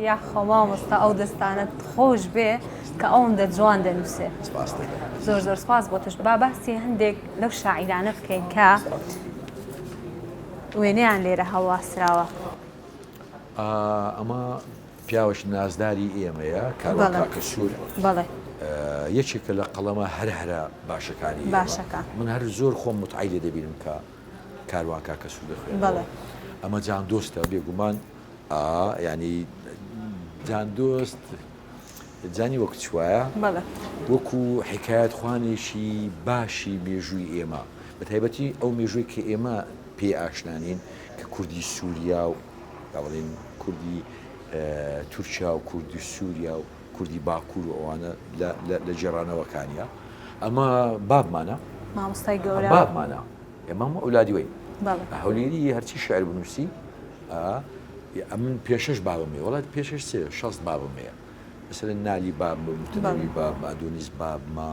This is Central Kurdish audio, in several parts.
یاخۆ مامۆستا ئەو دەستانت خۆش بێ کە ئەوەندە جوان دەنووسێ. زۆر زۆر سپاس بۆ توش. با باسی هەندێک لەو شاعیرانە بکەین کە وێنەیان لێرە هەڵواسراوە. ئەمە پیاوەش نازداری ئێمەیە کاروان کاکە سوور. بەڵێ یەکێکە لە قەڵەمە هەرە باشەکانی باشەکە. من هەر زۆر خۆم متعی لێ دەبینم کە کاروان کاکە سوور دەخوێنەوە. بەڵێ ئەمە جان دۆستە بێگومان ینی جان دۆست جانی وەکو چوایە وەکو حکایەت خوانێکی باشی مێژووی ئێمە بە تایبەتی ئەو مێژووی کە ئێمە پێ ئاشنانین کە کوردی سووریا و داڵێن کوردی تورکیا و کوردی سووریا و کوردی باکوور و ئەوانە لە جێڕانەوەکانیە ئەمە بابمانە مامۆستای گەورە بابمانە ئێمە ئەولادی وەین هەولێری هەرچی شعر بنووسی من پێشش بابمێ وڵات پێشش سێ 6 بابمەیە مثلا نالی باب متنەوی باب ئادۆنیس بابمە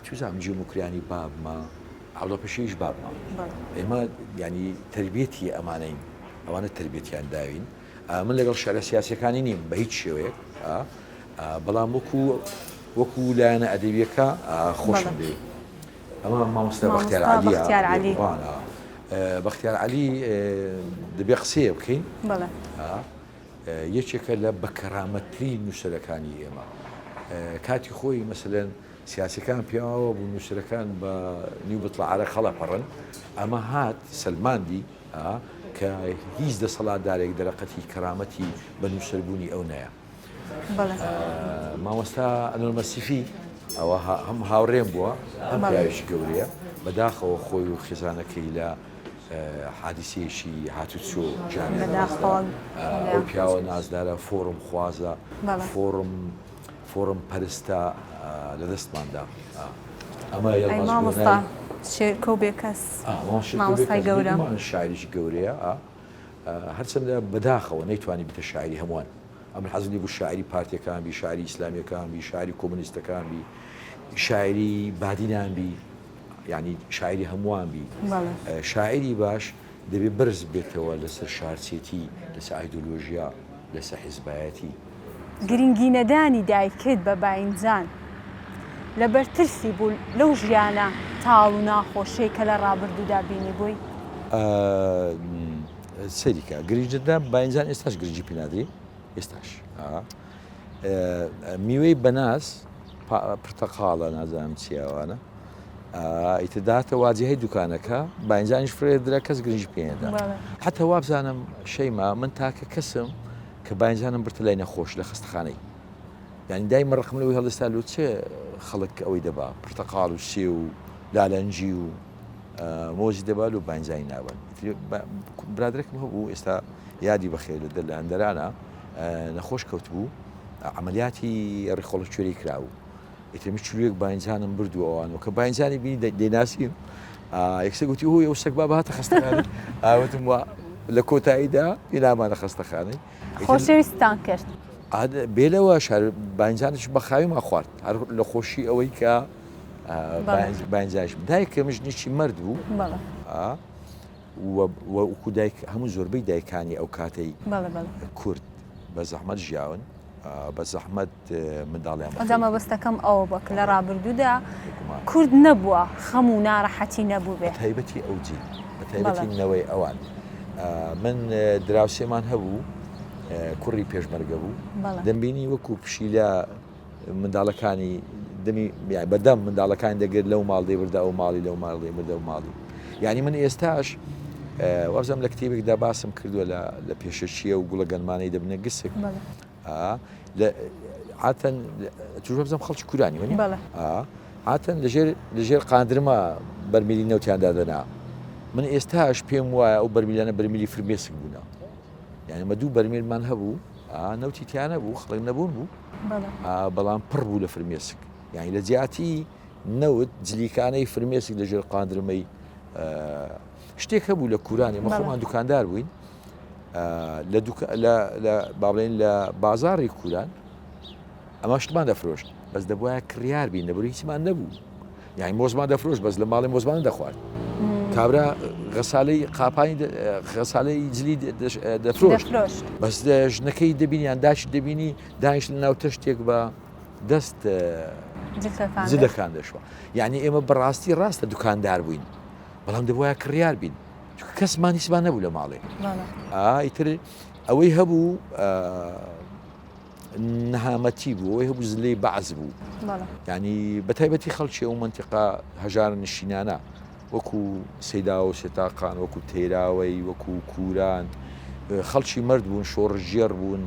چوزام جیومکریانی بابمە عەوڵە پێشەیش بابمە ئێمە ینی تربیەتی ئەمانەین ئەوانە تربیەتیان داوین من لەگەڵ شعرە سیاسیەکانی نیم بە هیچ شێوەیەک بەڵام وەکو لایەنە ئەدەبیەکە خۆشم دێ ئەمە مامۆستا بەختیار عەلیە بەختیار عەلی دەبێ قسەیە بکەین یەکێکە لە بەکەرامەترین نووسەرەکانی ئێمە کاتی خۆی مەسەلەن سیاسەکان پیاوە بوو نووسەرەکان بە نیو بتڵعارە خەڵەپەڕن ئەمە هات سلماندی کە هیچ دەسەڵاتدارێک دەرەقەتی کەرامەتی بە نووسەربوونی ئەو نەیە مامۆستا ئەنۆرمەسیفی ئەوە هەم هاوڕێم بووە هەم پیاوێکی گەورەیە بەداخەوە خۆی و خێزانەکەی لە حادیسەیەکی هاتوچۆ ئەو پیاوە نازدارە فۆرم خوازە فۆرم پەرستە لە دەستماندا ئەمە مامۆستا شێرکۆ بێ کەس مامۆستای گەورە شاعریش گەورەیە هەرچەندە بەداخەوە نەیتوانی بتە شاعری هەمووان ئەم حەزنی بوو شاعری پارتیەکان بی شاعری ئیسلامیەکان بی شاعری کۆمونیستەکان بی شاعری بادینان بی یعنی شاعری هەمووان بی شاعری باش دەبێ بەرز بێتەوە لەسەر شارچێتی لەسەر ئایدۆلۆژیا لەسەر حیزبایەتی گرنگی نەدانی دایکت بە باینجان لەبەر ترسی بوو لەو ژیانە تاڵ و ناخۆشەی کە لە ڕابردوودا بینی بووی سەریکە گرنگدە باینجان ئێستاش گرنگی پێنادری ئێستاش میوەی بەناس پرتەقاڵە نازانم چیاوانە ئیتداتە واجهەی دوکانەکە باینجانیش فرێ درا کەس گرنگی پێێندا حتا وابزانم شەیما من تاکە کەسم کە باینجانم برتە لای نەخۆش لە خستەخانەی یعنی دای مەڕقم لەوەی هەڵستا لۆ چێ خەڵک ئەوەی دەبا پرتەقاڵ و سێ و لالەنجی و مۆزی دەبات و باینجانی نابن برادێکم هەبوو ئێستا یادی بەخێر لە هەندەرانە نەخۆش کەوت بوو عملیاتی ڕێخۆڵە کوێری کراوە ئیترمی چلوێک باینجانم بردووەوانەوە کە باینجانی بینی دەیناسیم یەکسە گوتی هۆی ئەو سەگ با بەهاتە خستەخانەی ئاوتم وە لە کۆتاییدا پێنامانە خستەخانەی خۆشەویستان کرد بێلەوە شار باینجانش بە خاویمان خوارد هەر لە خۆشی ئەوەی کە باینجانش دایکە مژنێکی مرد بوو وەکو دایک هەموو زۆربەی دایکانی ئەو کاتەی کورد بە زەحمەت ژیاون بە زەحمەت منداڵیان مەبەستەکەم ئەوە بە کە لە ڕابردوودا کورد نەبووە خەم و ناڕەحەتی نەبوو بێ تایبەتی ئەوجی بە تایبەتی نەوەی ئەوان من دراوسێمان هەبوو کوڕی پێشمەرگە بوو دەمبینی وەکو پشیلە منداڵەکانی دەمی بەدەم منداڵەکان دەگرت لەو ماڵ دەیبردا ئەو ماڵی لەو ماڵ دەیبردا و ماڵی یعنی من ئێستاش وەرزەم لە کتێبێکدا باسم کردووە لە پێشەچیە و گوڵە گەنمانەی دەبنە گسک هاتەن توژە بزەم خەڵکی کورانی وەنی هاتەن لەژێر قاندرمە بەرمیلی نەوتیاندا دەنا من ئێستاش پێم وایە ئەو بەرمیلانە بەرمیلی فرمێسک بوونا یعنی مە دوو بەرمیلمان هەبوو نەوتی تیانە بوو خەڵک نەبوون بوو بەڵام پڕ بوو لە فرمێسک یعنی لە جیاتی نەوت جلیکانەی فرمێسک لەژێر قاندرمەی شتێک هەبوو لە کورانی مە خۆمان دوکاندار بووین لە بابڵێن لە بازاڕی کوران ئەمە شتمان دەفرۆشت بەس دەبواە کڕیار بین نەبوو هیچمان نەبوو یعنی مۆزمان دەفرۆشت بەس لە ماڵی مۆزمان دەخوارد کابرا غەسالەی قاپانی غەسالەی جلی دەفرۆشت بەس ژنەکەی دەبینیان داش دەبینی دانیش لە ناو تەشتێک بە دەست جلەکان دەشوە یعنی ئێمە بەڕاستی ڕاستە دوکاندار بووین بەڵام دەبواە کڕیار بین کەسمان هیچمان نەبوو لە ماڵێ ئیتر ئەوەی هەبوو نەهامەتی بوو ئەوەی هەبوو زلەی بەعز بوو ینی بەتایبەتی خەڵکی ئەو منتیقا هەژار نشینانە وەکو سەیدا و سێتاقان وەکو تێراوەی وەکو کووران خەڵکی مرد بوون شۆڕژێر بوون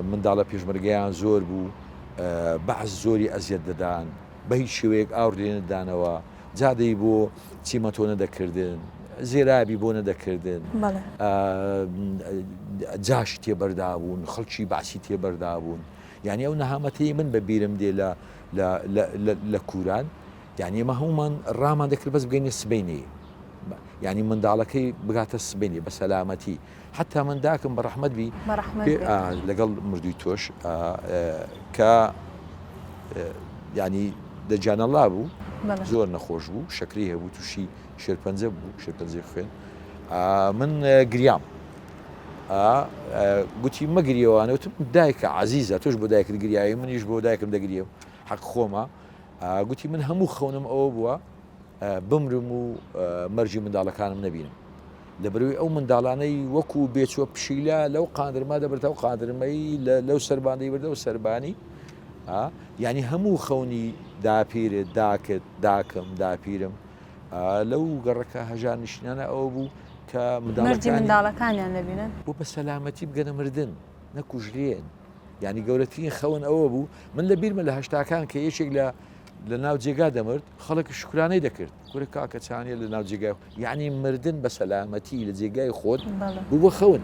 منداڵە پێشمەرگەیان زۆر بوو بەعز زۆری ئەزیەت دەدان بە هیچ شێوەیەک ئاور لێ نەدانەوە جادەی بۆ چیمەتۆ نەدەکردن زێرابی بۆ نەدەکردن جاش تێبەردابوون خەڵکی باسی تێبەردابوون یعنی ئەو نەهامەتی من بە بیرم دێ لە کووران یعنی ئێمە هەمومان ڕامان دەکرد بەس بگەینە سبەینێ یعنی منداڵەکەی بگاتە سبەینێ بە سەلامەتی حتا من داکەم بە ڕەحمەت بی لەگەڵ مردووی تۆش کە ینی دەجانەڵا بوو زۆر نەخۆش بوو شەکری هەبوو تووشی شێرپەنجە بوو شێرپەنجەی خوێن من گریام گوتی مەگریەوانە وتم دایکە عزیزە تۆش بۆ دایکت گریایی منیش بۆ دایکم دەگریە حەق خۆمە گوتی من هەموو خەونم ئەوە بووە بمرم و مەرجی منداڵەکانم نەبینم لەبەروی ئەو منداڵانەی وەکو بێچوە پشیلە لەو قادرما دەبێتەوە قادرمەی لەو سەرباندەی بردە و سەربانی ینی هەموو خەونی داپیرت داکت داکەم داپیرم لەو گەڕەکە هەژار نشینانە ئەوە بوو کە منداڵەکانیان دەبینن بۆ بە سەلامەتی بگەنە مردن نەکوژرێن ینی گەورەترین خەون ئەوە بوو من لە بیرمە لە هەشتاکان کە یەکێک لە ناو جێگا دەمرد خەڵک شکرانەی دەکرد گورە کاکە چانێ لە ناو جێگای یعنی مردن بە سەلامەتی لە جێگای خۆت بوو بە خەون